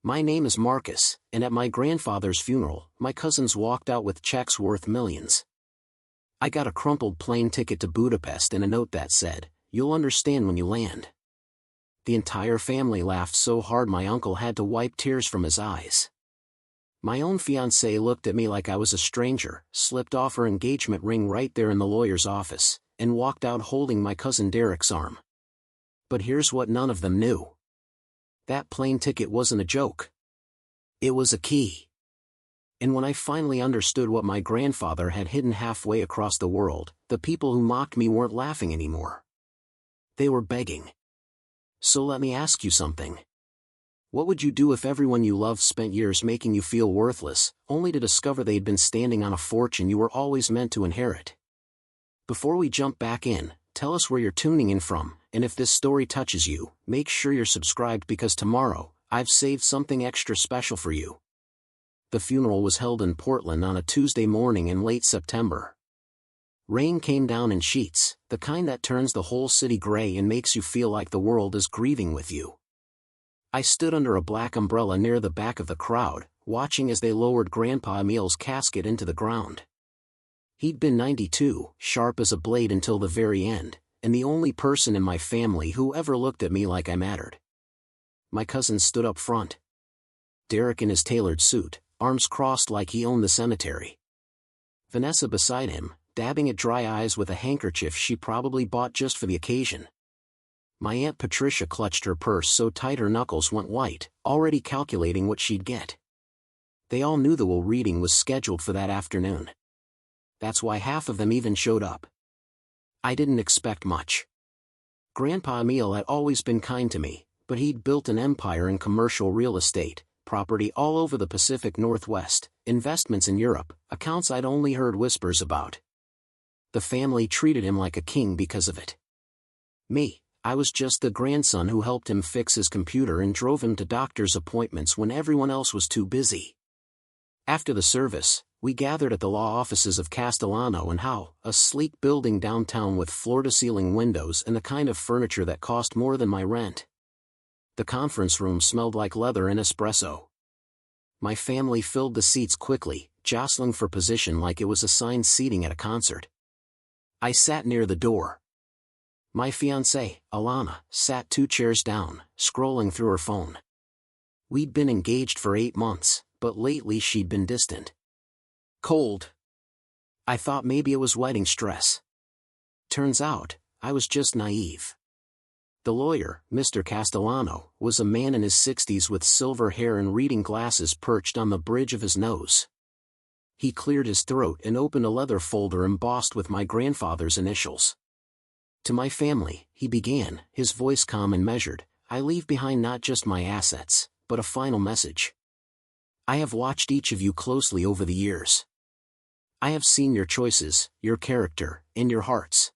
My name is Marcus, and at my grandfather's funeral, my cousins walked out with checks worth millions. I got a crumpled plane ticket to Budapest and a note that said, "You'll understand when you land." The entire family laughed so hard my uncle had to wipe tears from his eyes. My own fiancée looked at me like I was a stranger, slipped off her engagement ring right there in the lawyer's office, and walked out holding my cousin Derek's arm. But here's what none of them knew. That plane ticket wasn't a joke. It was a key. And when I finally understood what my grandfather had hidden halfway across the world, the people who mocked me weren't laughing anymore. They were begging. So let me ask you something. What would you do if everyone you loved spent years making you feel worthless, only to discover they'd been standing on a fortune you were always meant to inherit? Before we jump back in, tell us where you're tuning in from, and if this story touches you, make sure you're subscribed because tomorrow, I've saved something extra special for you. The funeral was held in Portland on a Tuesday morning in late September. Rain came down in sheets, the kind that turns the whole city gray and makes you feel like the world is grieving with you. I stood under a black umbrella near the back of the crowd, watching as they lowered Grandpa Emil's casket into the ground. He'd been 92, sharp as a blade until the very end, and the only person in my family who ever looked at me like I mattered. My cousin stood up front. Derek in his tailored suit, arms crossed like he owned the cemetery. Vanessa beside him, dabbing at dry eyes with a handkerchief she probably bought just for the occasion. My Aunt Patricia clutched her purse so tight her knuckles went white, already calculating what she'd get. They all knew the will reading was scheduled for that afternoon. That's why half of them even showed up. I didn't expect much. Grandpa Emil had always been kind to me, but he'd built an empire in commercial real estate, property all over the Pacific Northwest, investments in Europe, accounts I'd only heard whispers about. The family treated him like a king because of it. Me, I was just the grandson who helped him fix his computer and drove him to doctor's appointments when everyone else was too busy. After the service, we gathered at the law offices of Castellano and Howe, a sleek building downtown with floor-to-ceiling windows and the kind of furniture that cost more than my rent. The conference room smelled like leather and espresso. My family filled the seats quickly, jostling for position like it was assigned seating at a concert. I sat near the door. My fiancée, Alana, sat 2 chairs down, scrolling through her phone. We'd been engaged for 8 months, but lately she'd been distant. Cold. I thought maybe it was wedding stress. Turns out, I was just naive. The lawyer, Mr. Castellano, was a man in his 60s with silver hair and reading glasses perched on the bridge of his nose. He cleared his throat and opened a leather folder embossed with my grandfather's initials. To my family, he began, his voice calm and measured, I leave behind not just my assets, but a final message. I have watched each of you closely over the years. I have seen your choices, your character, and your hearts.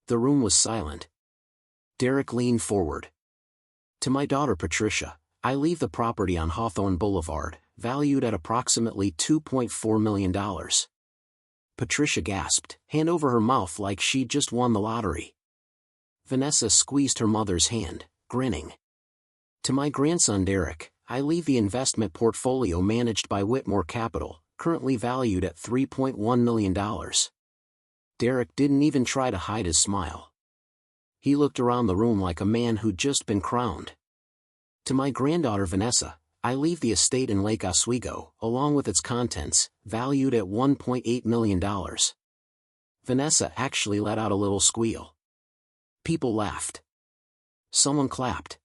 The room was silent. Derek leaned forward. To my daughter Patricia, I leave the property on Hawthorne Boulevard, valued at approximately $2.4 million. Patricia gasped, hand over her mouth like she'd just won the lottery. Vanessa squeezed her mother's hand, grinning. To my grandson Derek, I leave the investment portfolio managed by Whitmore Capital, currently valued at $3.1 million. Derek didn't even try to hide his smile. He looked around the room like a man who'd just been crowned. To my granddaughter Vanessa, I leave the estate in Lake Oswego, along with its contents, valued at $1.8 million. Vanessa actually let out a little squeal. People laughed. Someone clapped.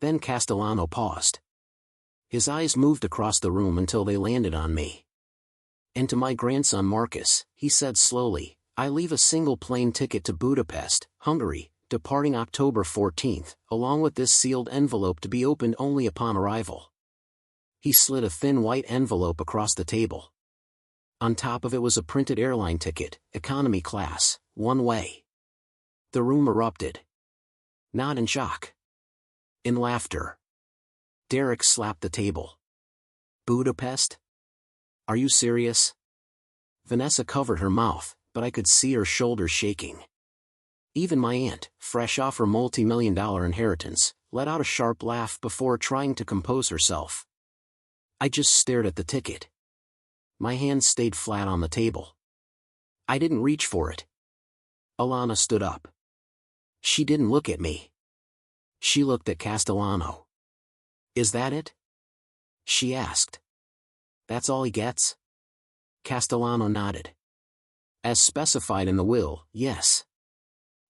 Then Castellano paused. His eyes moved across the room until they landed on me. And to my grandson Marcus, he said slowly, I leave a single plane ticket to Budapest, Hungary, departing October 14th, along with this sealed envelope to be opened only upon arrival. He slid a thin white envelope across the table. On top of it was a printed airline ticket, economy class, one way. The room erupted. Not in shock. In laughter. Derek slapped the table. Budapest? Are you serious? Vanessa covered her mouth, but I could see her shoulders shaking. Even my aunt, fresh off her multi-million-dollar inheritance, let out a sharp laugh before trying to compose herself. I just stared at the ticket. My hand stayed flat on the table. I didn't reach for it. Alana stood up. She didn't look at me. She looked at Castellano. "Is that it?" she asked. "That's all he gets?" Castellano nodded. "As specified in the will, yes."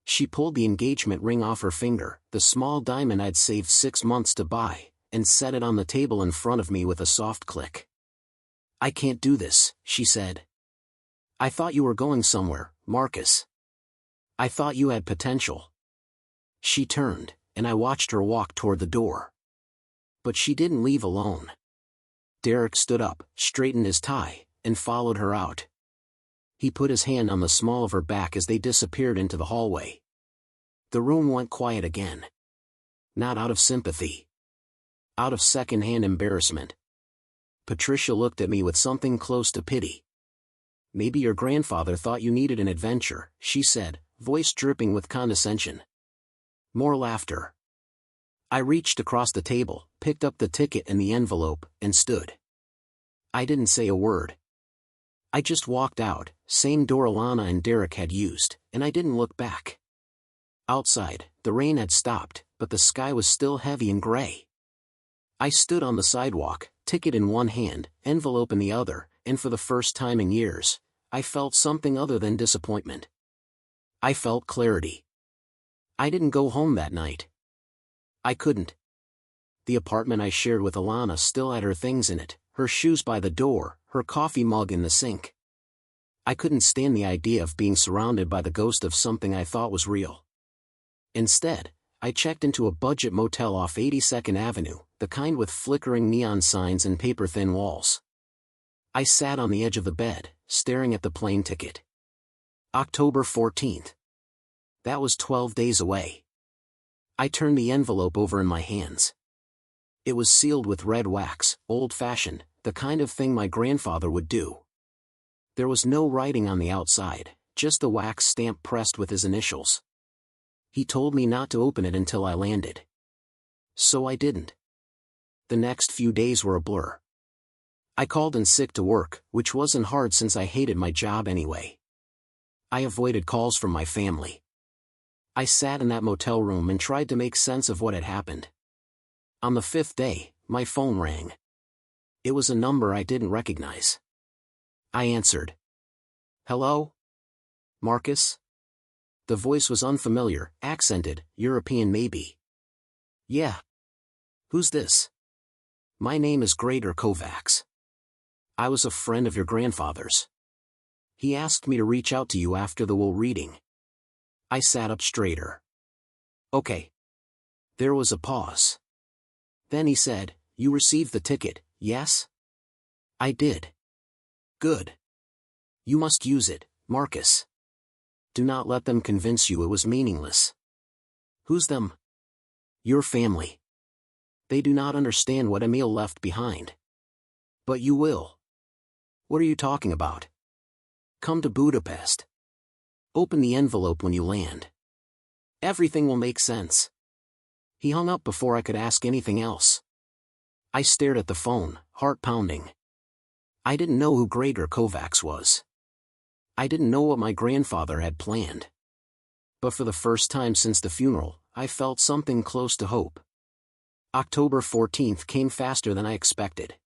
She pulled the engagement ring off her finger, the small diamond I'd saved 6 months to buy, and set it on the table in front of me with a soft click. "I can't do this," she said. "I thought you were going somewhere, Marcus. I thought you had potential." She turned, and I watched her walk toward the door. But she didn't leave alone. Derek stood up, straightened his tie, and followed her out. He put his hand on the small of her back as they disappeared into the hallway. The room went quiet again. Not out of sympathy. Out of second-hand embarrassment. Patricia looked at me with something close to pity. "Maybe your grandfather thought you needed an adventure," she said, voice dripping with condescension. More laughter. I reached across the table, picked up the ticket and the envelope, and stood. I didn't say a word. I just walked out, same door Alana and Derek had used, and I didn't look back. Outside, the rain had stopped, but the sky was still heavy and gray. I stood on the sidewalk, ticket in one hand, envelope in the other, and for the first time in years, I felt something other than disappointment. I felt clarity. I didn't go home that night. I couldn't. The apartment I shared with Alana still had her things in it, her shoes by the door, her coffee mug in the sink. I couldn't stand the idea of being surrounded by the ghost of something I thought was real. Instead, I checked into a budget motel off 82nd Avenue, the kind with flickering neon signs and paper-thin walls. I sat on the edge of the bed, staring at the plane ticket. October 14th. That was 12 days away. I turned the envelope over in my hands. It was sealed with red wax, old-fashioned, the kind of thing my grandfather would do. There was no writing on the outside, just the wax stamp pressed with his initials. He told me not to open it until I landed. So I didn't. The next few days were a blur. I called in sick to work, which wasn't hard since I hated my job anyway. I avoided calls from my family. I sat in that motel room and tried to make sense of what had happened. On the 5th day, my phone rang. It was a number I didn't recognize. I answered. "Hello? Marcus?" The voice was unfamiliar, accented, European maybe. "Yeah. Who's this?" "My name is Gregor Kovacs. I was a friend of your grandfather's. He asked me to reach out to you after the will reading." I sat up straighter. "Okay." There was a pause. Then he said, "You received the ticket, yes?" "I did." "Good. You must use it, Marcus. Do not let them convince you it was meaningless." "Who's them?" "Your family. They do not understand what Emil left behind. But you will." "What are you talking about?" "Come to Budapest. Open the envelope when you land. Everything will make sense." He hung up before I could ask anything else. I stared at the phone, heart pounding. I didn't know who Gregor Kovacs was. I didn't know what my grandfather had planned. But for the first time since the funeral, I felt something close to hope. October 14th came faster than I expected.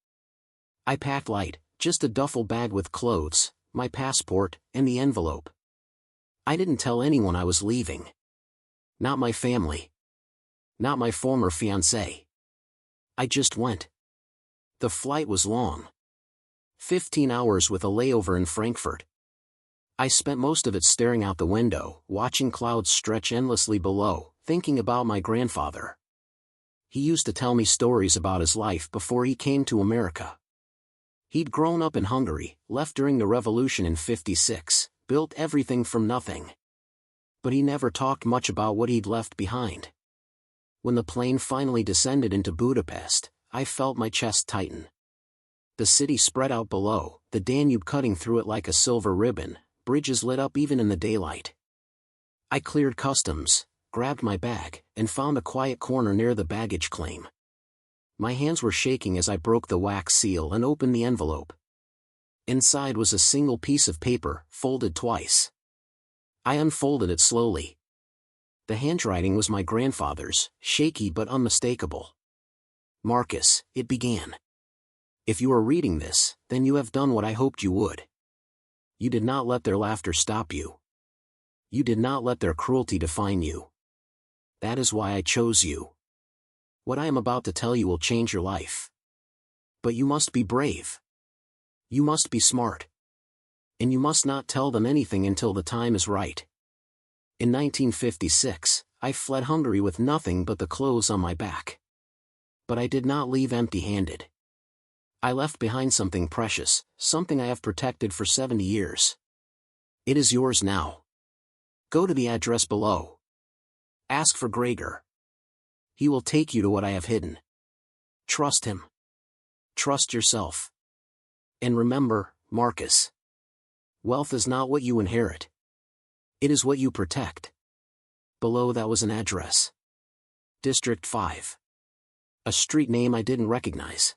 I packed light, just a duffel bag with clothes, my passport, and the envelope. I didn't tell anyone I was leaving. Not my family. Not my former fiancée. I just went. The flight was long. 15 hours with a layover in Frankfurt. I spent most of it staring out the window, watching clouds stretch endlessly below, thinking about my grandfather. He used to tell me stories about his life before he came to America. He'd grown up in Hungary, left during the revolution in '56, built everything from nothing. But he never talked much about what he'd left behind. When the plane finally descended into Budapest, I felt my chest tighten. The city spread out below, the Danube cutting through it like a silver ribbon, bridges lit up even in the daylight. I cleared customs, grabbed my bag, and found a quiet corner near the baggage claim. My hands were shaking as I broke the wax seal and opened the envelope. Inside was a single piece of paper, folded twice. I unfolded it slowly. The handwriting was my grandfather's, shaky but unmistakable. "Marcus," it began. "If you are reading this, then you have done what I hoped you would. You did not let their laughter stop you. You did not let their cruelty define you. That is why I chose you. What I am about to tell you will change your life. But you must be brave. You must be smart. And you must not tell them anything until the time is right." In 1956, I fled Hungary with nothing but the clothes on my back. But I did not leave empty-handed. I left behind something precious, something I have protected for 70 years. It is yours now. Go to the address below. Ask for Gregor. He will take you to what I have hidden. Trust him. Trust yourself. And remember, Marcus. Wealth is not what you inherit. It is what you protect. Below that was an address. District 5. A street name I didn't recognize.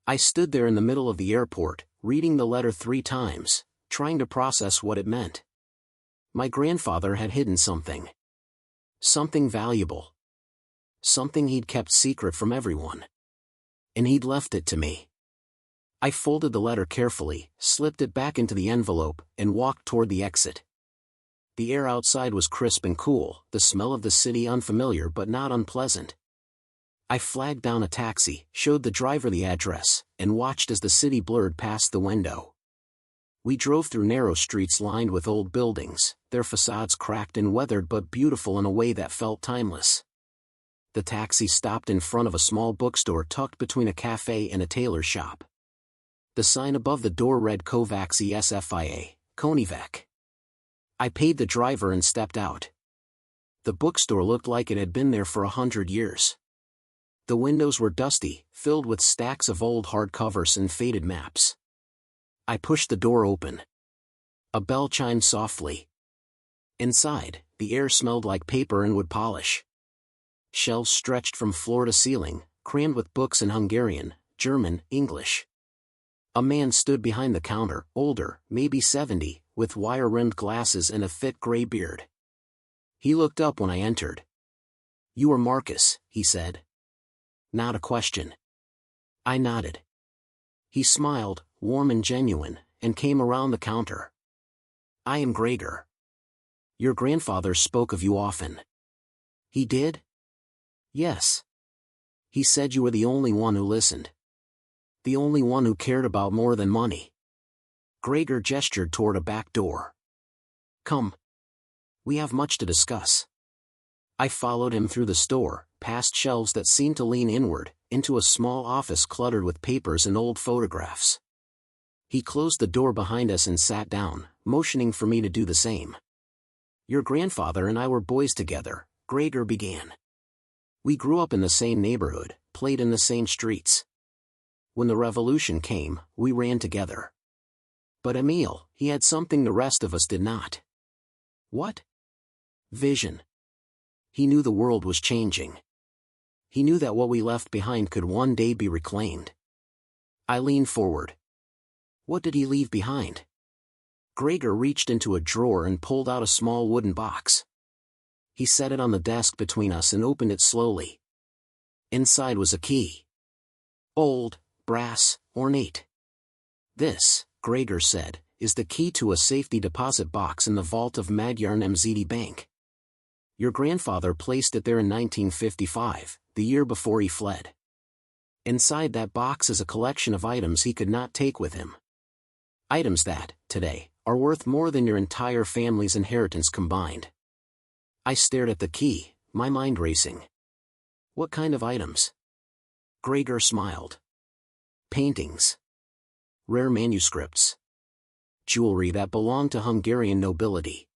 I stood there in the middle of the airport, reading the letter 3 times, trying to process what it meant. My grandfather had hidden something. Something valuable. Something he'd kept secret from everyone. And he'd left it to me. I folded the letter carefully, slipped it back into the envelope, and walked toward the exit. The air outside was crisp and cool, the smell of the city unfamiliar but not unpleasant. I flagged down a taxi, showed the driver the address, and watched as the city blurred past the window. We drove through narrow streets lined with old buildings, their facades cracked and weathered but beautiful in a way that felt timeless. The taxi stopped in front of a small bookstore tucked between a cafe and a tailor shop. The sign above the door read Kovacs SFIA, Konivek. I paid the driver and stepped out. The bookstore looked like it had been there for 100 years. The windows were dusty, filled with stacks of old hardcovers and faded maps. I pushed the door open. A bell chimed softly. Inside, the air smelled like paper and wood polish. Shelves stretched from floor to ceiling, crammed with books in Hungarian, German, English. A man stood behind the counter, older, maybe 70, with wire-rimmed glasses and a thick gray beard. He looked up when I entered. "You are Marcus," he said. Not a question. I nodded. He smiled, warm and genuine, and came around the counter. "I am Gregor. Your grandfather spoke of you often." "He did?" "Yes. He said you were the only one who listened. The only one who cared about more than money." Gregor gestured toward a back door. "Come. We have much to discuss." I followed him through the store, past shelves that seemed to lean inward, into a small office cluttered with papers and old photographs. He closed the door behind us and sat down, motioning for me to do the same. "Your grandfather and I were boys together," Gregor began. "We grew up in the same neighborhood, played in the same streets. When the revolution came, we ran together. But Emil, he had something the rest of us did not." "What?" "Vision. He knew the world was changing. He knew that what we left behind could one day be reclaimed." I leaned forward. "What did he leave behind?" Gregor reached into a drawer and pulled out a small wooden box. He set it on the desk between us and opened it slowly. Inside was a key. Old, brass, ornate. "This," Gregor said, "is the key to a safety deposit box in the vault of Magyar Nemzeti Bank. Your grandfather placed it there in 1955, the year before he fled. Inside that box is a collection of items he could not take with him. Items that, today, are worth more than your entire family's inheritance combined." I stared at the key, my mind racing. "What kind of items?" Gregor smiled. "Paintings. Rare manuscripts. Jewelry that belonged to Hungarian nobility.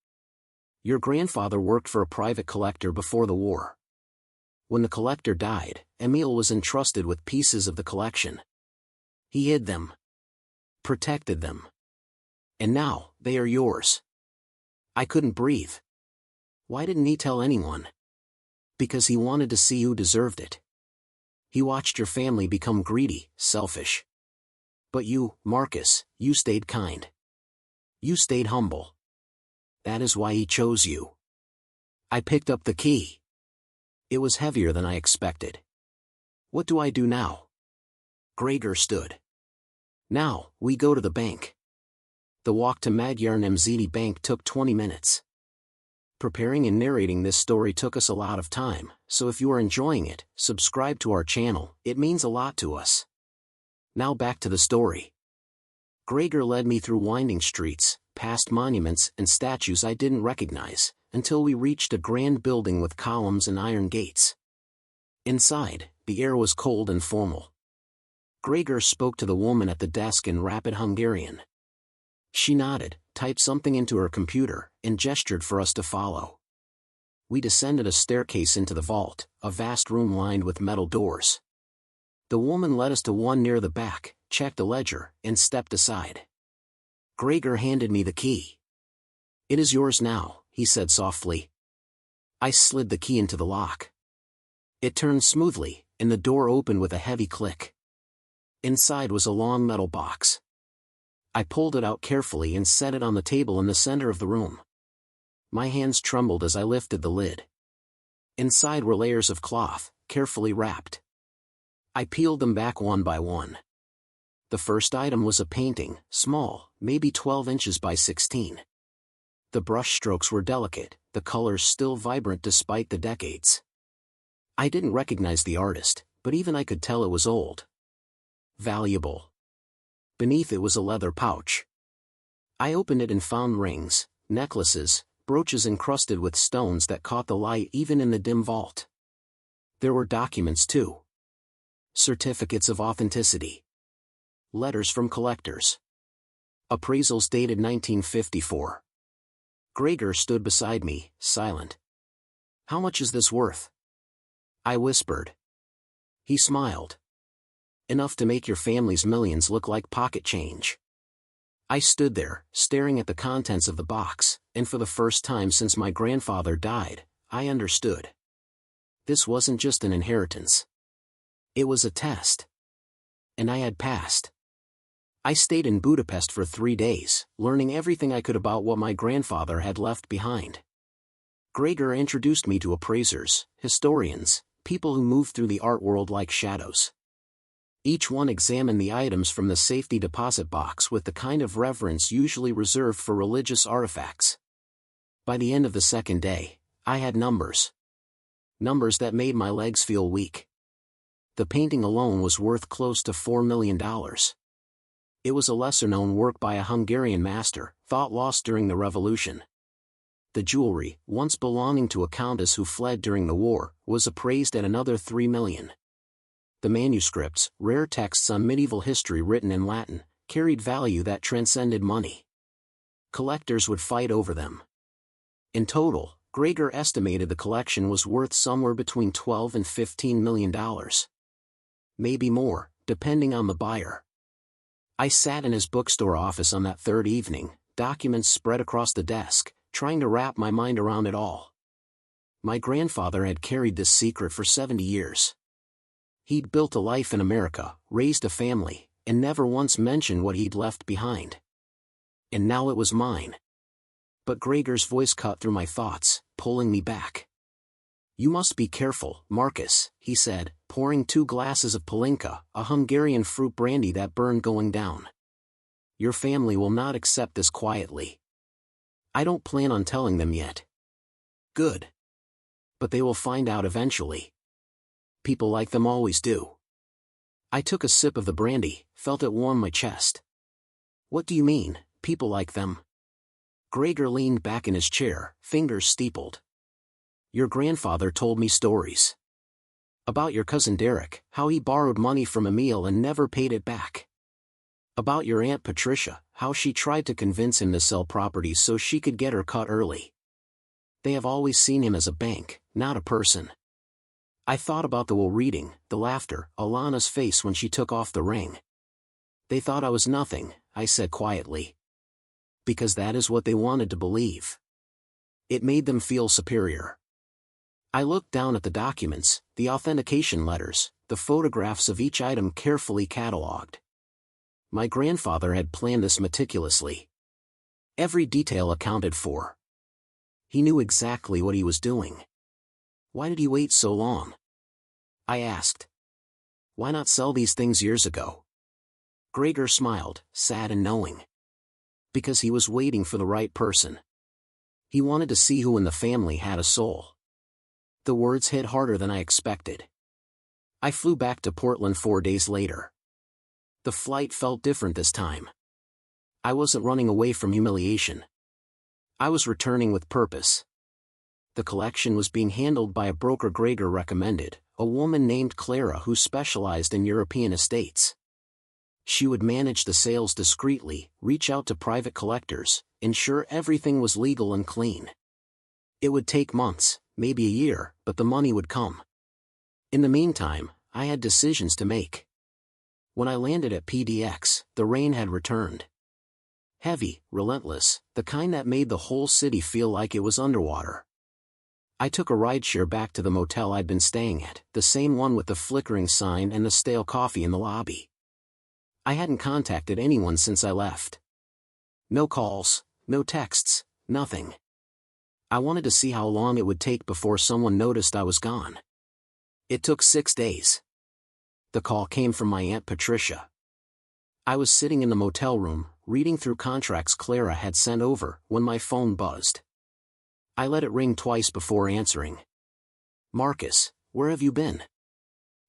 Your grandfather worked for a private collector before the war. When the collector died, Emil was entrusted with pieces of the collection. He hid them. Protected them. And now, they are yours." I couldn't breathe. Why didn't he tell anyone? Because he wanted to see who deserved it. He watched your family become greedy, selfish. But you, Marcus, you stayed kind. You stayed humble. That is why he chose you. I picked up the key. It was heavier than I expected. What do I do now? Gregor stood. Now, we go to the bank. The walk to Magyar Nemzeti Bank took 20 minutes. Preparing and narrating this story took us a lot of time, so if you are enjoying it, subscribe to our channel, it means a lot to us. Now back to the story. Gregor led me through winding streets, past monuments and statues I didn't recognize, until we reached a grand building with columns and iron gates. Inside, the air was cold and formal. Gregor spoke to the woman at the desk in rapid Hungarian. She nodded, typed something into her computer, and gestured for us to follow. We descended a staircase into the vault, a vast room lined with metal doors. The woman led us to one near the back, checked a ledger, and stepped aside. Gregor handed me the key. It is yours now, he said softly. I slid the key into the lock. It turned smoothly, and the door opened with a heavy click. Inside was a long metal box. I pulled it out carefully and set it on the table in the center of the room. My hands trembled as I lifted the lid. Inside were layers of cloth, carefully wrapped. I peeled them back one by one. The first item was a painting, small, maybe 12 inches by 16. The brush strokes were delicate, the colors still vibrant despite the decades. I didn't recognize the artist, but even I could tell it was old. Valuable. Beneath it was a leather pouch. I opened it and found rings, necklaces, brooches encrusted with stones that caught the light even in the dim vault. There were documents too. Certificates of authenticity. Letters from collectors. Appraisals dated 1954. Gregor stood beside me, silent. How much is this worth? I whispered. He smiled. Enough to make your family's millions look like pocket change. I stood there, staring at the contents of the box, and for the first time since my grandfather died, I understood. This wasn't just an inheritance. It was a test. And I had passed. I stayed in Budapest for 3 days, learning everything I could about what my grandfather had left behind. Gregor introduced me to appraisers, historians, people who move through the art world like shadows. Each one examined the items from the safety deposit box with the kind of reverence usually reserved for religious artifacts. By the end of the second day, I had numbers. Numbers that made my legs feel weak. The painting alone was worth close to $4 million. It was a lesser-known work by a Hungarian master, thought lost during the revolution. The jewelry, once belonging to a countess who fled during the war, was appraised at another $3 million. The manuscripts, rare texts on medieval history written in Latin, carried value that transcended money. Collectors would fight over them. In total, Gregor estimated the collection was worth somewhere between $12 and $15 million. Maybe more, depending on the buyer. I sat in his bookstore office on that third evening, documents spread across the desk, trying to wrap my mind around it all. My grandfather had carried this secret for 70 years. He'd built a life in America, raised a family, and never once mentioned what he'd left behind. And now it was mine. But Gregor's voice cut through my thoughts, pulling me back. You must be careful, Marcus, he said, pouring 2 glasses of Palinka, a Hungarian fruit brandy that burned going down. Your family will not accept this quietly. I don't plan on telling them yet. Good. But they will find out eventually. People like them always do. I took a sip of the brandy, felt it warm my chest. What do you mean, people like them? Gregor leaned back in his chair, fingers steepled. Your grandfather told me stories. About your cousin Derek, how he borrowed money from Emil and never paid it back. About your Aunt Patricia, how she tried to convince him to sell properties so she could get her cut early. They have always seen him as a bank, not a person. I thought about the reading, the laughter, Alana's face when she took off the ring. They thought I was nothing, I said quietly. Because that is what they wanted to believe. It made them feel superior. I looked down at the documents, the authentication letters, the photographs of each item carefully catalogued. My grandfather had planned this meticulously. Every detail accounted for. He knew exactly what he was doing. Why did he wait so long? I asked. Why not sell these things years ago? Gregor smiled, sad and knowing. Because he was waiting for the right person. He wanted to see who in the family had a soul. The words hit harder than I expected. I flew back to Portland 4 days later. The flight felt different this time. I wasn't running away from humiliation. I was returning with purpose. The collection was being handled by a broker Gregor recommended, a woman named Clara who specialized in European estates. She would manage the sales discreetly, reach out to private collectors, ensure everything was legal and clean. It would take months, maybe a year, but the money would come. In the meantime, I had decisions to make. When I landed at PDX, the rain had returned. Heavy, relentless, the kind that made the whole city feel like it was underwater. I took a rideshare back to the motel I'd been staying at, the same one with the flickering sign and the stale coffee in the lobby. I hadn't contacted anyone since I left. No calls, no texts, nothing. I wanted to see how long it would take before someone noticed I was gone. It took 6 days. The call came from my Aunt Patricia. I was sitting in the motel room, reading through contracts Clara had sent over, when my phone buzzed. I let it ring twice before answering. Marcus, where have you been?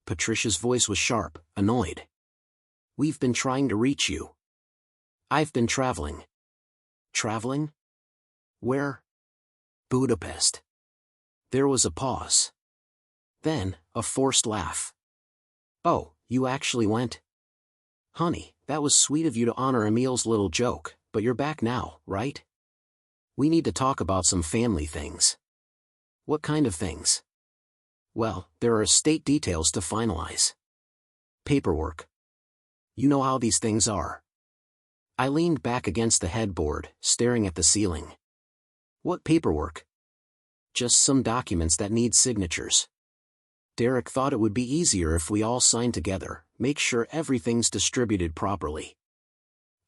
Patricia's voice was sharp, annoyed. We've been trying to reach you. I've been traveling. Traveling? Where? Budapest. There was a pause. Then, a forced laugh. Oh, you actually went? Honey, that was sweet of you to honor Emil's little joke, but you're back now, right? We need to talk about some family things. What kind of things? Well, there are estate details to finalize. Paperwork. You know how these things are. I leaned back against the headboard, staring at the ceiling. What paperwork? Just some documents that need signatures. Derek thought it would be easier if we all signed together, make sure everything's distributed properly.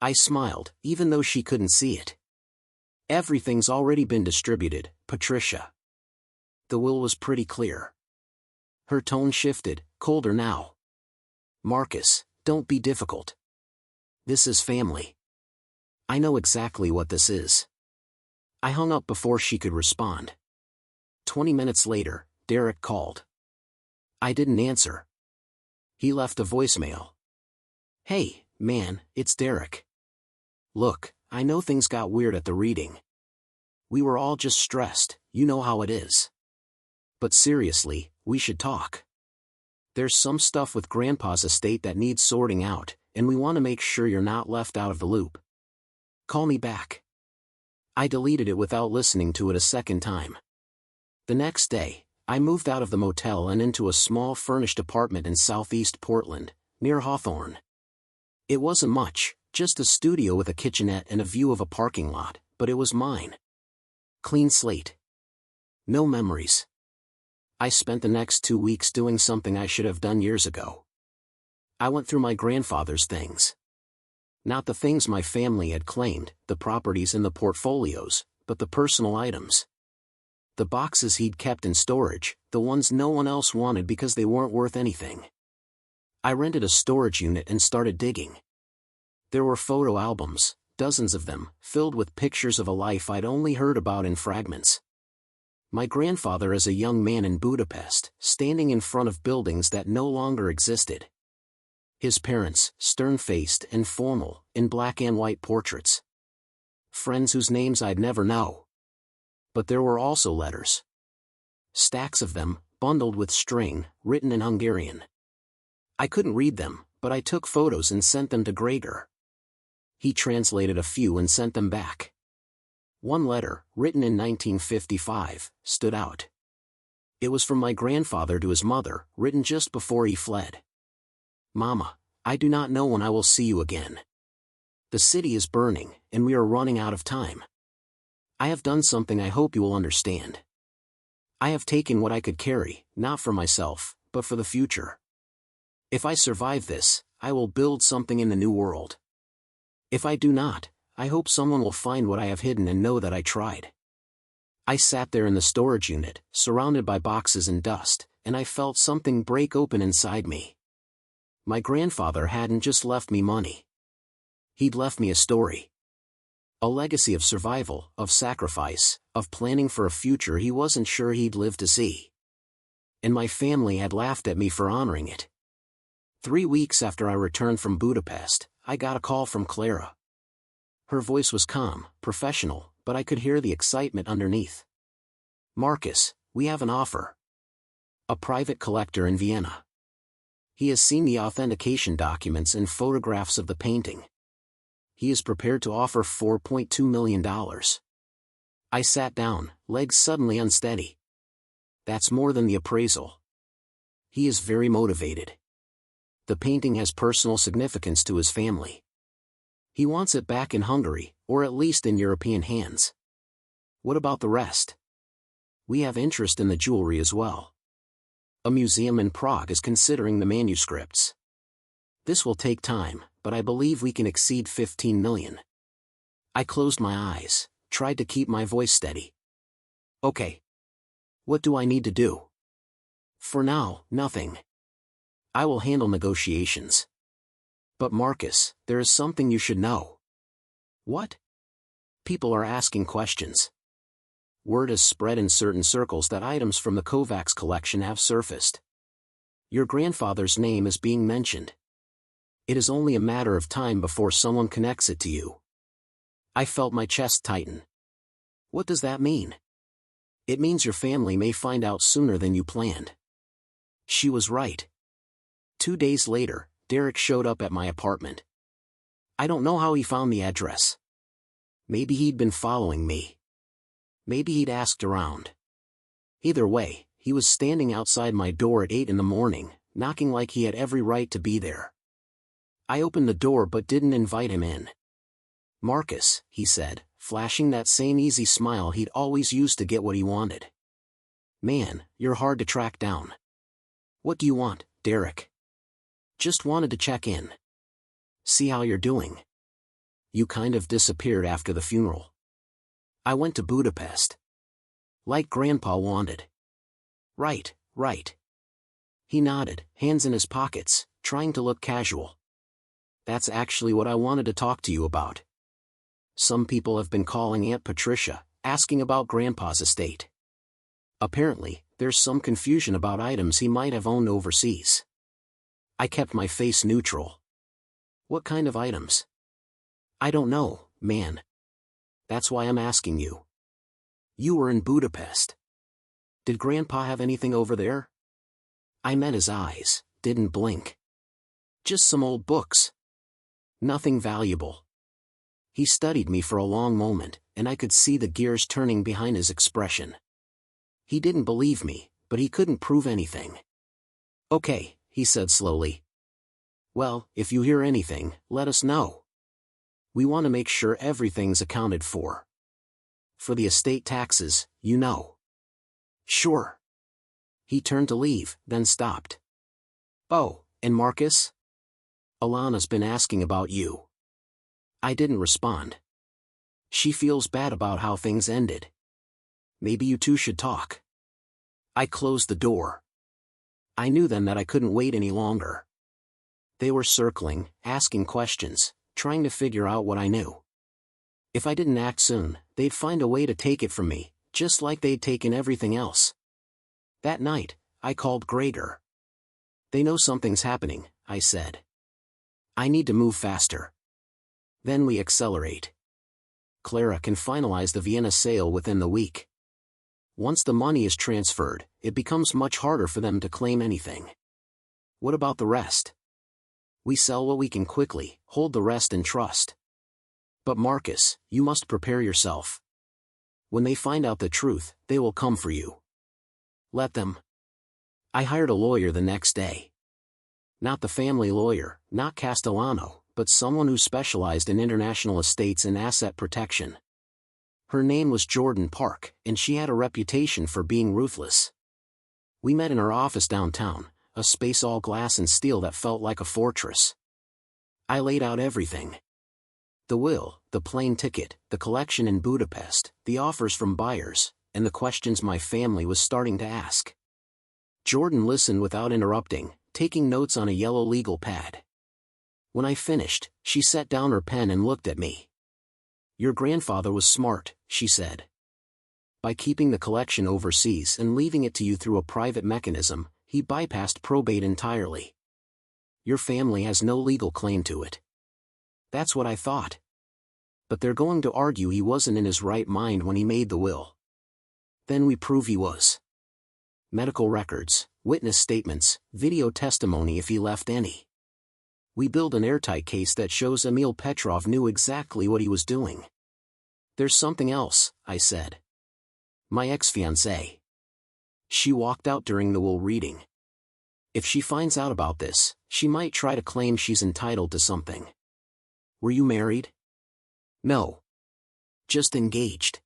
I smiled, even though she couldn't see it. Everything's already been distributed, Patricia. The will was pretty clear. Her tone shifted, colder now. Marcus, don't be difficult. This is family. I know exactly what this is. I hung up before she could respond. 20 minutes later, Derek called. I didn't answer. He left a voicemail. Hey, man, it's Derek. Look, I know things got weird at the reading. We were all just stressed, you know how it is. But seriously, we should talk. There's some stuff with Grandpa's estate that needs sorting out, and we want to make sure you're not left out of the loop. Call me back. I deleted it without listening to it a second time. The next day, I moved out of the motel and into a small furnished apartment in southeast Portland, near Hawthorne. It wasn't much, just a studio with a kitchenette and a view of a parking lot, but it was mine. Clean slate. No memories. I spent the next 2 weeks doing something I should have done years ago. I went through my grandfather's things. Not the things my family had claimed, the properties and the portfolios, but the personal items. The boxes he'd kept in storage, the ones no one else wanted because they weren't worth anything. I rented a storage unit and started digging. There were photo albums, dozens of them, filled with pictures of a life I'd only heard about in fragments. My grandfather as a young man in Budapest, standing in front of buildings that no longer existed. His parents, stern-faced and formal, in black and white portraits. Friends whose names I'd never know. But there were also letters. Stacks of them, bundled with string, written in Hungarian. I couldn't read them, but I took photos and sent them to Gregor. He translated a few and sent them back. One letter, written in 1955, stood out. It was from my grandfather to his mother, written just before he fled. Mama, I do not know when I will see you again. The city is burning, and we are running out of time. I have done something I hope you will understand. I have taken what I could carry, not for myself, but for the future. If I survive this, I will build something in the new world. If I do not, I hope someone will find what I have hidden and know that I tried. I sat there in the storage unit, surrounded by boxes and dust, and I felt something break open inside me. My grandfather hadn't just left me money. He'd left me a story. A legacy of survival, of sacrifice, of planning for a future he wasn't sure he'd live to see. And my family had laughed at me for honoring it. 3 weeks after I returned from Budapest, I got a call from Clara. Her voice was calm, professional, but I could hear the excitement underneath. "Marcus, we have an offer. A private collector in Vienna. He has seen the authentication documents and photographs of the painting. He is prepared to offer $4.2 million. I sat down, legs suddenly unsteady. That's more than the appraisal. He is very motivated. The painting has personal significance to his family. He wants it back in Hungary, or at least in European hands. What about the rest? We have interest in the jewelry as well. A museum in Prague is considering the manuscripts. This will take time, but I believe we can exceed 15 million. I closed my eyes, tried to keep my voice steady. Okay. What do I need to do? For now, nothing. I will handle negotiations. But Marcus, there is something you should know. What? People are asking questions. Word has spread in certain circles that items from the Kovacs collection have surfaced. Your grandfather's name is being mentioned. It is only a matter of time before someone connects it to you. I felt my chest tighten. What does that mean? It means your family may find out sooner than you planned. She was right. 2 days later, Derek showed up at my apartment. I don't know how he found the address. Maybe he'd been following me. Maybe he'd asked around. Either way, he was standing outside my door at 8 in the morning, knocking like he had every right to be there. I opened the door but didn't invite him in. "Marcus," he said, flashing that same easy smile he'd always used to get what he wanted. "Man, you're hard to track down." "What do you want, Derek?" "Just wanted to check in. See how you're doing. You kind of disappeared after the funeral." "I went to Budapest. Like Grandpa wanted." Right. He nodded, hands in his pockets, trying to look casual. "That's actually what I wanted to talk to you about. Some people have been calling Aunt Patricia, asking about Grandpa's estate. Apparently, there's some confusion about items he might have owned overseas." I kept my face neutral. "What kind of items?" "I don't know, man. That's why I'm asking you. You were in Budapest. Did Grandpa have anything over there?" I met his eyes, didn't blink. "Just some old books. Nothing valuable." He studied me for a long moment, and I could see the gears turning behind his expression. He didn't believe me, but he couldn't prove anything. "Okay," he said slowly. "Well, if you hear anything, let us know. We want to make sure everything's accounted for. For the estate taxes, you know." "Sure." He turned to leave, then stopped. "Oh, and Marcus? Alana's been asking about you." I didn't respond. "She feels bad about how things ended. Maybe you two should talk." I closed the door. I knew then that I couldn't wait any longer. They were circling, asking questions, trying to figure out what I knew. If I didn't act soon, they'd find a way to take it from me, just like they'd taken everything else. That night, I called Gregor. "They know something's happening," I said. "I need to move faster. Then we accelerate. Clara can finalize the Vienna sale within the week. Once the money is transferred, it becomes much harder for them to claim anything. What about the rest? We sell what we can quickly, hold the rest in trust. But Marcus, you must prepare yourself. When they find out the truth, they will come for you. Let them." I hired a lawyer the next day. Not the family lawyer, not Castellano, but someone who specialized in international estates and asset protection. Her name was Jordan Park, and she had a reputation for being ruthless. We met in her office downtown, a space all glass and steel that felt like a fortress. I laid out everything. The will, the plane ticket, the collection in Budapest, the offers from buyers, and the questions my family was starting to ask. Jordan listened without interrupting, taking notes on a yellow legal pad. When I finished, she set down her pen and looked at me. "Your grandfather was smart," she said. "By keeping the collection overseas and leaving it to you through a private mechanism, he bypassed probate entirely. Your family has no legal claim to it." That's what I thought. But they're going to argue he wasn't in his right mind when he made the will. Then we prove he was. Medical records, witness statements, video testimony if he left any. We build an airtight case that shows Emil Petrov knew exactly what he was doing. "There's something else," I said. "My ex-fiancée. She walked out during the will reading. If she finds out about this, she might try to claim she's entitled to something." "Were you married?" "No. Just engaged."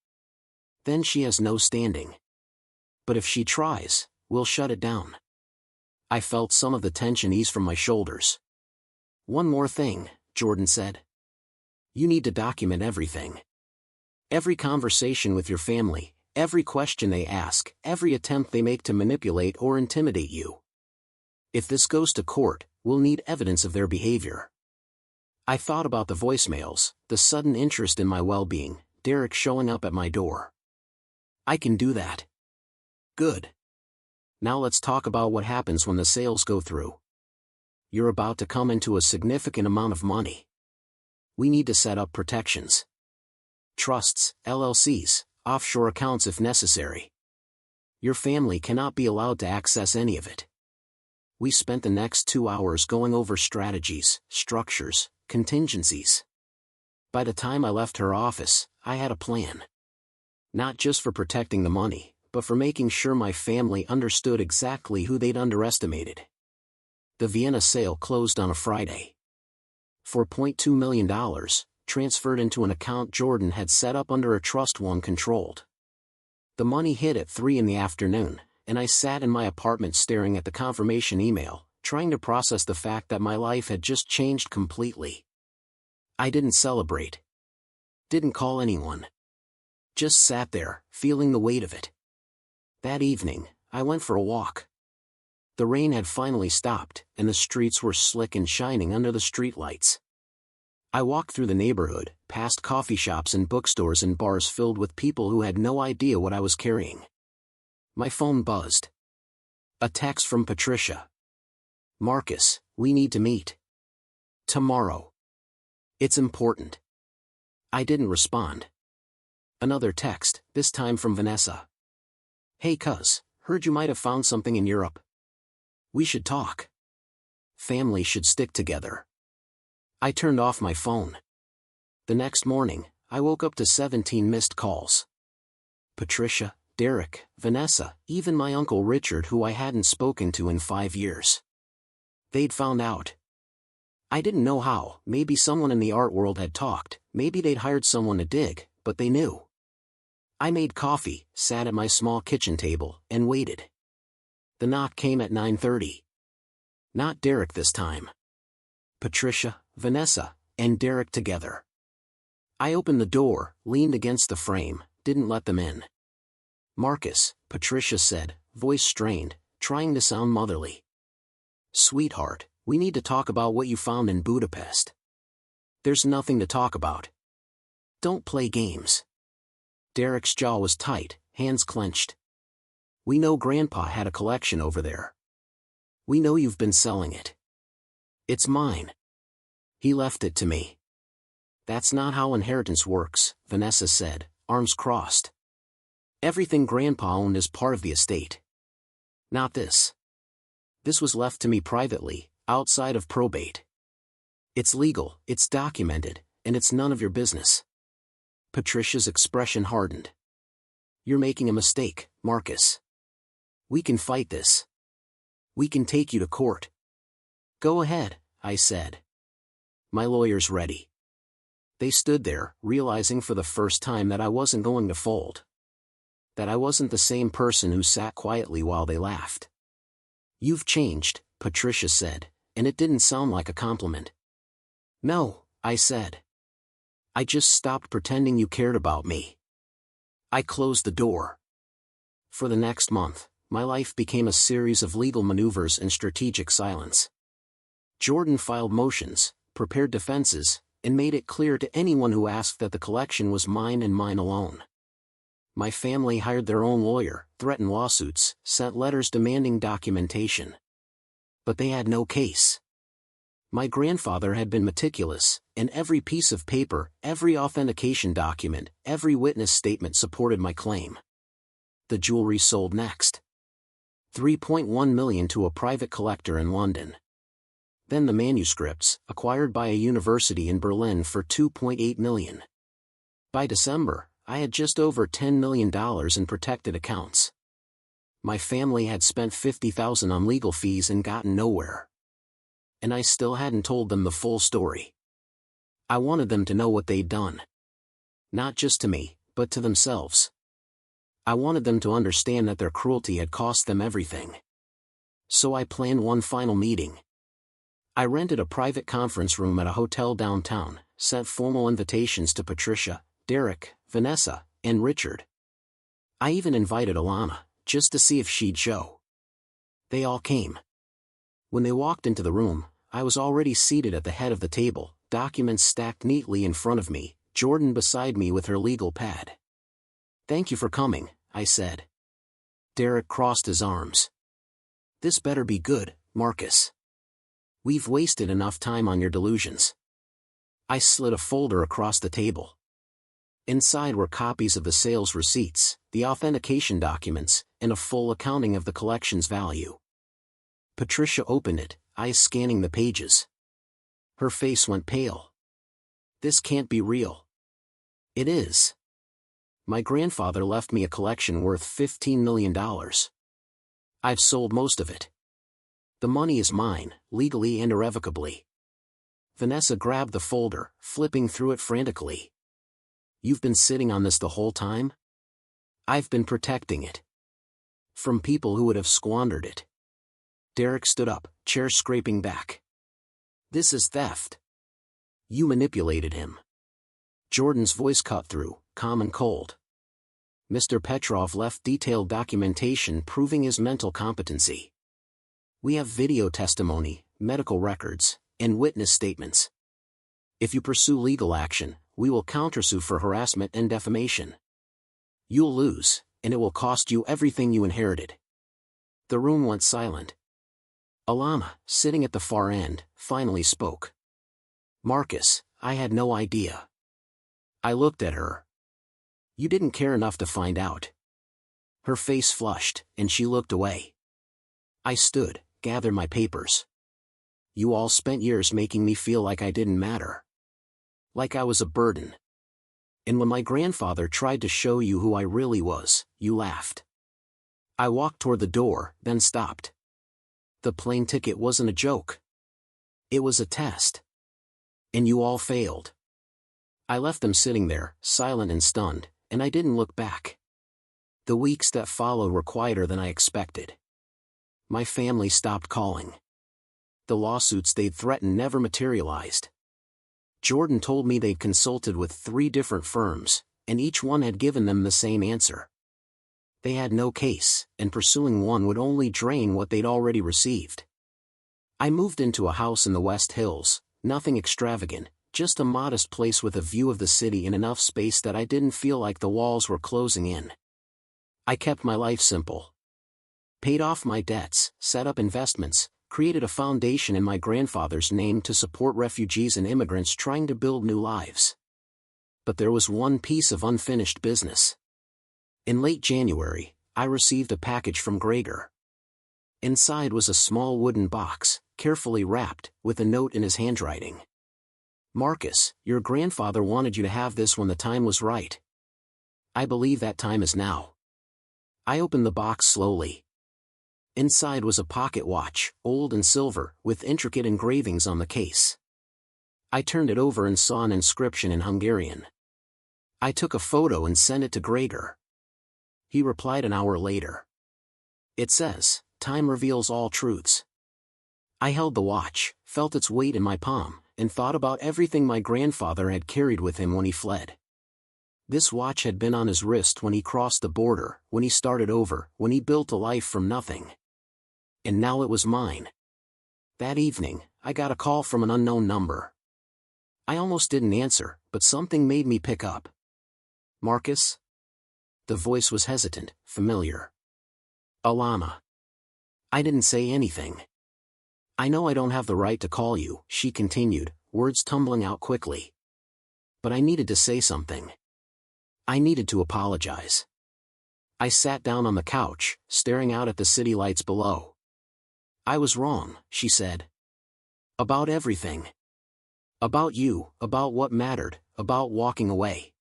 "Then she has no standing. But if she tries, we'll shut it down." I felt some of the tension ease from my shoulders. "One more thing," Jordan said. "You need to document everything. Every conversation with your family, every question they ask, every attempt they make to manipulate or intimidate you. If this goes to court, we'll need evidence of their behavior." I thought about the voicemails, the sudden interest in my well-being, Derek showing up at my door. "I can do that." "Good. Now let's talk about what happens when the sales go through. You're about to come into a significant amount of money. We need to set up protections. Trusts, LLCs, offshore accounts if necessary. Your family cannot be allowed to access any of it." We spent the next 2 hours going over strategies, structures, contingencies. By the time I left her office, I had a plan. Not just for protecting the money, but for making sure my family understood exactly who they'd underestimated. The Vienna sale closed on a Friday. $4.2 million, transferred into an account Jordan had set up under a trust one controlled. The money hit at 3 in the afternoon, and I sat in my apartment staring at the confirmation email, trying to process the fact that my life had just changed completely. I didn't celebrate. Didn't call anyone. Just sat there, feeling the weight of it. That evening, I went for a walk. The rain had finally stopped, and the streets were slick and shining under the streetlights. I walked through the neighborhood, past coffee shops and bookstores and bars filled with people who had no idea what I was carrying. My phone buzzed. A text from Patricia. "Marcus, we need to meet. Tomorrow. It's important." I didn't respond. Another text, this time from Vanessa. "Hey cuz, heard you might have found something in Europe. We should talk. Family should stick together." I turned off my phone. The next morning, I woke up to 17 missed calls. Patricia, Derek, Vanessa, even my Uncle Richard who I hadn't spoken to in 5 years. They'd found out. I didn't know how, maybe someone in the art world had talked, maybe they'd hired someone to dig, but they knew. I made coffee, sat at my small kitchen table, and waited. The knock came at 9:30. Not Derek this time. Patricia, Vanessa, and Derek together. I opened the door, leaned against the frame, didn't let them in. "Marcus," Patricia said, voice strained, trying to sound motherly. "Sweetheart, we need to talk about what you found in Budapest." "There's nothing to talk about. Don't play games." Derek's jaw was tight, hands clenched. "We know Grandpa had a collection over there. We know you've been selling it. It's mine. He left it to me." "That's not how inheritance works," Vanessa said, arms crossed. "Everything Grandpa owned is part of the estate. Not this. This was left to me privately, outside of probate. It's legal, it's documented, and it's none of your business." Patricia's expression hardened. "You're making a mistake, Marcus. We can fight this. We can take you to court." "Go ahead," I said. "My lawyer's ready." They stood there, realizing for the first time that I wasn't going to fold. That I wasn't the same person who sat quietly while they laughed. "You've changed," Patricia said, and it didn't sound like a compliment. "No," I said. "I just stopped pretending you cared about me." I closed the door. For the next month, my life became a series of legal maneuvers and strategic silence. Jordan filed motions, prepared defenses, and made it clear to anyone who asked that the collection was mine and mine alone. My family hired their own lawyer, threatened lawsuits, sent letters demanding documentation. But they had no case. My grandfather had been meticulous, and every piece of paper, every authentication document, every witness statement supported my claim. The jewelry sold next. $3.1 million to a private collector in London. Then the manuscripts, acquired by a university in Berlin for $2.8 million. By December, I had just over $10 million in protected accounts. My family had spent $50,000 on legal fees and gotten nowhere. And I still hadn't told them the full story. I wanted them to know what they'd done. Not just to me, but to themselves. I wanted them to understand that their cruelty had cost them everything. So I planned one final meeting. I rented a private conference room at a hotel downtown, sent formal invitations to Patricia, Derek, Vanessa, and Richard. I even invited Alana, just to see if she'd show. They all came. When they walked into the room, I was already seated at the head of the table, documents stacked neatly in front of me, Jordan beside me with her legal pad. "Thank you for coming," I said. Derek crossed his arms. "This better be good, Marcus. We've wasted enough time on your delusions." I slid a folder across the table. Inside were copies of the sales receipts, the authentication documents, and a full accounting of the collection's value. Patricia opened it, eyes scanning the pages. Her face went pale. "This can't be real." "It is. My grandfather left me a collection worth $15 million. I've sold most of it. The money is mine, legally and irrevocably." Vanessa grabbed the folder, flipping through it frantically. "You've been sitting on this the whole time?" "I've been protecting it. From people who would have squandered it." Derek stood up, chair scraping back. "This is theft. You manipulated him." Jordan's voice cut through, calm and cold. "Mr. Petrov left detailed documentation proving his mental competency. We have video testimony, medical records, and witness statements. If you pursue legal action, we will countersue for harassment and defamation. You'll lose, and it will cost you everything you inherited." The room went silent. Alana, sitting at the far end, finally spoke. "Marcus, I had no idea." I looked at her. "You didn't care enough to find out." Her face flushed, and she looked away. I stood, gathered my papers. "You all spent years making me feel like I didn't matter. Like I was a burden. And when my grandfather tried to show you who I really was, you laughed." I walked toward the door, then stopped. The plane ticket wasn't a joke. It was a test. And you all failed. I left them sitting there, silent and stunned, and I didn't look back. The weeks that followed were quieter than I expected. My family stopped calling. The lawsuits they'd threatened never materialized. Jordan told me they'd consulted with 3 different firms, and each one had given them the same answer. They had no case, and pursuing one would only drain what they'd already received. I moved into a house in the West Hills, nothing extravagant, just a modest place with a view of the city and enough space that I didn't feel like the walls were closing in. I kept my life simple. Paid off my debts, set up investments, created a foundation in my grandfather's name to support refugees and immigrants trying to build new lives. But there was one piece of unfinished business. In late January, I received a package from Gregor. Inside was a small wooden box, carefully wrapped, with a note in his handwriting. "Marcus, your grandfather wanted you to have this when the time was right. I believe that time is now." I opened the box slowly. Inside was a pocket watch, old and silver, with intricate engravings on the case. I turned it over and saw an inscription in Hungarian. I took a photo and sent it to Gregor. He replied an hour later. It says, "Time reveals all truths." I held the watch, felt its weight in my palm, and thought about everything my grandfather had carried with him when he fled. This watch had been on his wrist when he crossed the border, when he started over, when he built a life from nothing. And now it was mine. That evening, I got a call from an unknown number. I almost didn't answer, but something made me pick up. "Marcus?" The voice was hesitant, familiar. "Alana." I didn't say anything. "I know I don't have the right to call you," she continued, words tumbling out quickly. "But I needed to say something. I needed to apologize." I sat down on the couch, staring out at the city lights below. "I was wrong," she said. "About everything. About you, about what mattered, about walking away.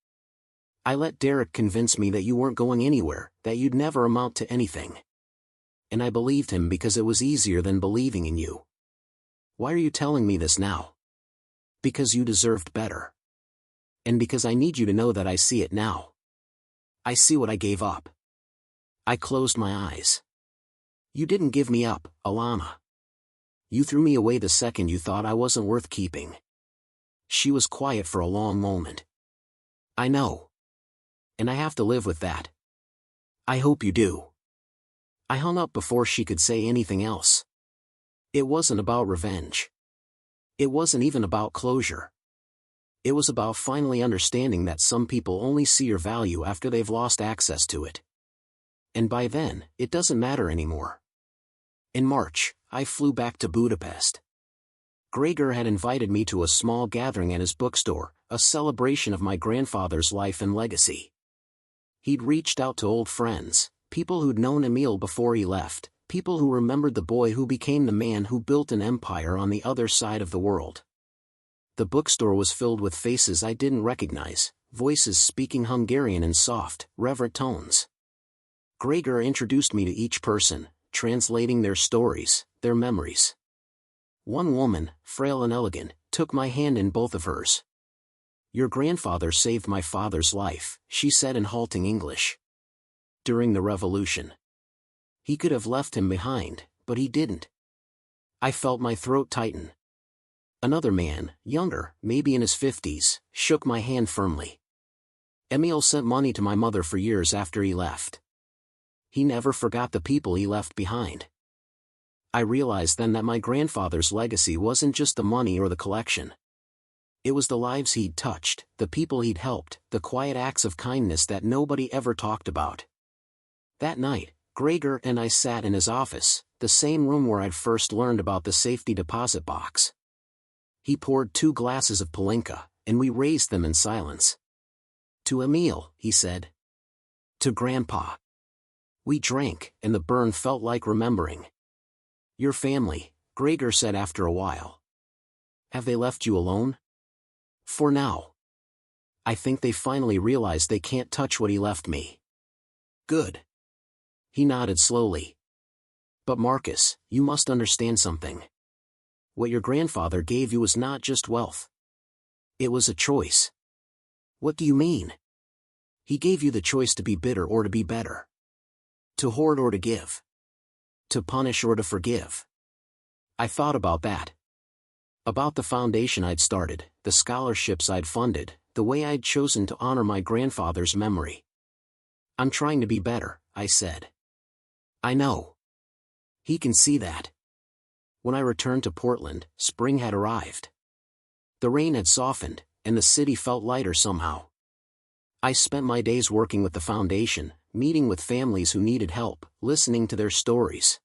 I let Derek convince me that you weren't going anywhere, that you'd never amount to anything. And I believed him because it was easier than believing in you. Why are you telling me this now? Because you deserved better. And because I need you to know that I see it now. I see what I gave up." I closed my eyes. "You didn't give me up, Alana. You threw me away the second you thought I wasn't worth keeping." She was quiet for a long moment. "I know. And I have to live with that. I hope you do." I hung up before she could say anything else. It wasn't about revenge. It wasn't even about closure. It was about finally understanding that some people only see your value after they've lost access to it. And by then, it doesn't matter anymore. In March, I flew back to Budapest. Gregor had invited me to a small gathering at his bookstore, a celebration of my grandfather's life and legacy. He'd reached out to old friends, people who'd known Emil before he left, people who remembered the boy who became the man who built an empire on the other side of the world. The bookstore was filled with faces I didn't recognize, voices speaking Hungarian in soft, reverent tones. Gregor introduced me to each person, translating their stories, their memories. One woman, frail and elegant, took my hand in both of hers. "Your grandfather saved my father's life," she said in halting English. "During the revolution. He could have left him behind, but he didn't." I felt my throat tighten. Another man, younger, maybe in his 50s, shook my hand firmly. "Emil sent money to my mother for years after he left. He never forgot the people he left behind." I realized then that my grandfather's legacy wasn't just the money or the collection. It was the lives he'd touched, the people he'd helped, the quiet acts of kindness that nobody ever talked about. That night, Gregor and I sat in his office, the same room where I'd first learned about the safety deposit box. He poured 2 glasses of Palinka, and we raised them in silence. "To Emil," he said. "To Grandpa." We drank, and the burn felt like remembering. "Your family," Gregor said after a while. "Have they left you alone?" "For now. I think they finally realized they can't touch what he left me." "Good." He nodded slowly. "But Marcus, you must understand something. What your grandfather gave you was not just wealth. It was a choice." "What do you mean?" "He gave you the choice to be bitter or to be better. To hoard or to give. To punish or to forgive." I thought about that. About the foundation I'd started, the scholarships I'd funded, the way I'd chosen to honor my grandfather's memory. "I'm trying to be better," I said. "I know. He can see that." When I returned to Portland, spring had arrived. The rain had softened, and the city felt lighter somehow. I spent my days working with the foundation, meeting with families who needed help, listening to their stories.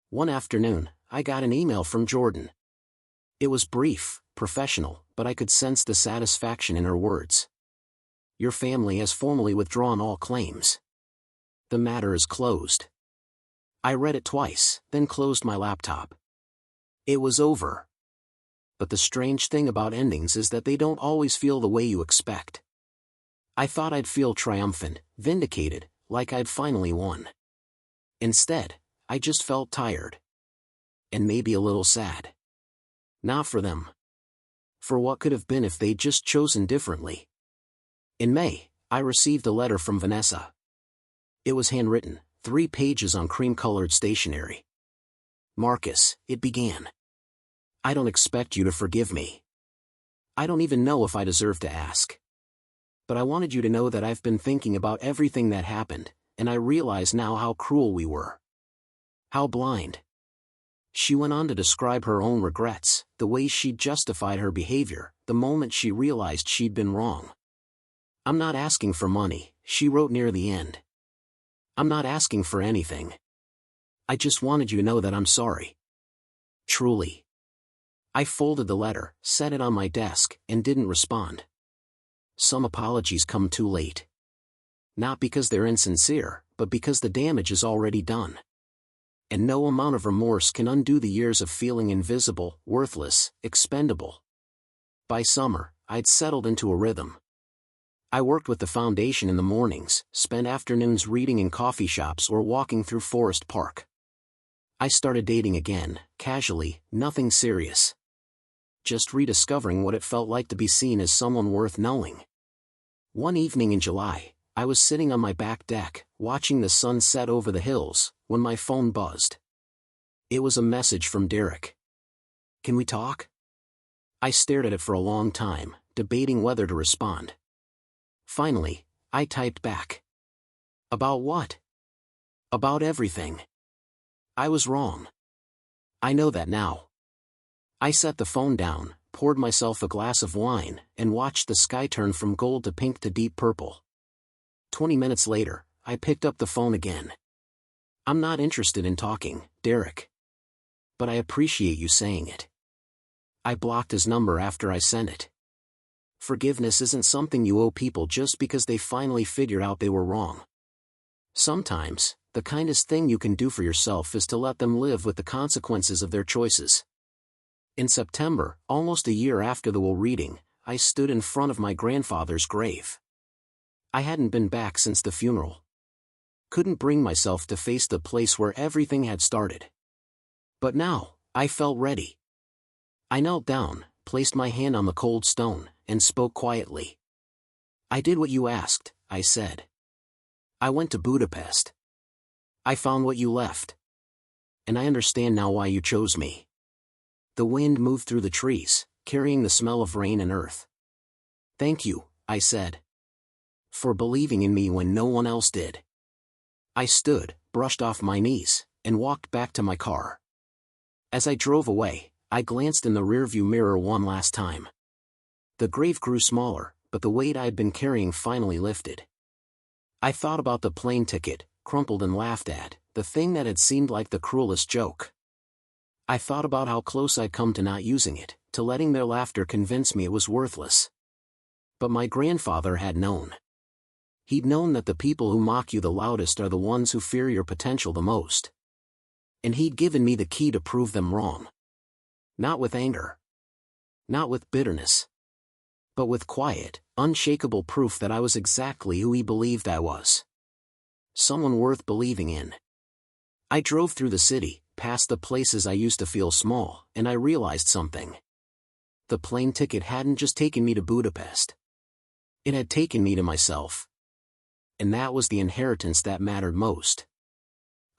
One afternoon, I got an email from Jordan. It was brief, professional, but I could sense the satisfaction in her words. "Your family has formally withdrawn all claims. The matter is closed." I read it twice, then closed my laptop. It was over. But the strange thing about endings is that they don't always feel the way you expect. I thought I'd feel triumphant, vindicated, like I'd finally won. Instead, I just felt tired. And maybe a little sad. Not for them. For what could have been if they'd just chosen differently. In May, I received a letter from Vanessa. It was handwritten, 3 pages on cream-colored stationery. "Marcus," it began. "I don't expect you to forgive me. I don't even know if I deserve to ask. But I wanted you to know that I've been thinking about everything that happened, and I realize now how cruel we were. How blind." She went on to describe her own regrets, the way she'd justified her behavior, the moment she realized she'd been wrong. "I'm not asking for money," she wrote near the end. "I'm not asking for anything. I just wanted you to know that I'm sorry. Truly." I folded the letter, set it on my desk, and didn't respond. Some apologies come too late. Not because they're insincere, but because the damage is already done. And no amount of remorse can undo the years of feeling invisible, worthless, expendable. By summer, I'd settled into a rhythm. I worked with the foundation in the mornings, spent afternoons reading in coffee shops or walking through Forest Park. I started dating again, casually, nothing serious. Just rediscovering what it felt like to be seen as someone worth knowing. One evening in July, I was sitting on my back deck, watching the sun set over the hills, when my phone buzzed. It was a message from Derek. "Can we talk?" I stared at it for a long time, debating whether to respond. Finally, I typed back. "About what?" "About everything. I was wrong. I know that now." I set the phone down, poured myself a glass of wine, and watched the sky turn from gold to pink to deep purple. 20 minutes later, I picked up the phone again. "I'm not interested in talking, Derek. But I appreciate you saying it." I blocked his number after I sent it. Forgiveness isn't something you owe people just because they finally figured out they were wrong. Sometimes, the kindest thing you can do for yourself is to let them live with the consequences of their choices. In September, almost a year after the will reading, I stood in front of my grandfather's grave. I hadn't been back since the funeral. Couldn't bring myself to face the place where everything had started. But now, I felt ready. I knelt down, placed my hand on the cold stone, and spoke quietly. "I did what you asked," I said. "I went to Budapest. I found what you left. And I understand now why you chose me." The wind moved through the trees, carrying the smell of rain and earth. "Thank you," I said. "For believing in me when no one else did." I stood, brushed off my knees, and walked back to my car. As I drove away, I glanced in the rearview mirror one last time. The grave grew smaller, but the weight I had been carrying finally lifted. I thought about the plane ticket, crumpled and laughed at, the thing that had seemed like the cruelest joke. I thought about how close I'd come to not using it, to letting their laughter convince me it was worthless. But my grandfather had known. He'd known that the people who mock you the loudest are the ones who fear your potential the most. And he'd given me the key to prove them wrong. Not with anger. Not with bitterness. But with quiet, unshakable proof that I was exactly who he believed I was. Someone worth believing in. I drove through the city, past the places I used to feel small, and I realized something. The plane ticket hadn't just taken me to Budapest. It had taken me to myself. And that was the inheritance that mattered most.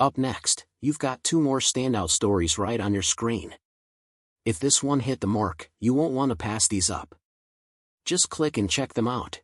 Up next, you've got 2 more standout stories right on your screen. If this one hit the mark, you won't want to pass these up. Just click and check them out.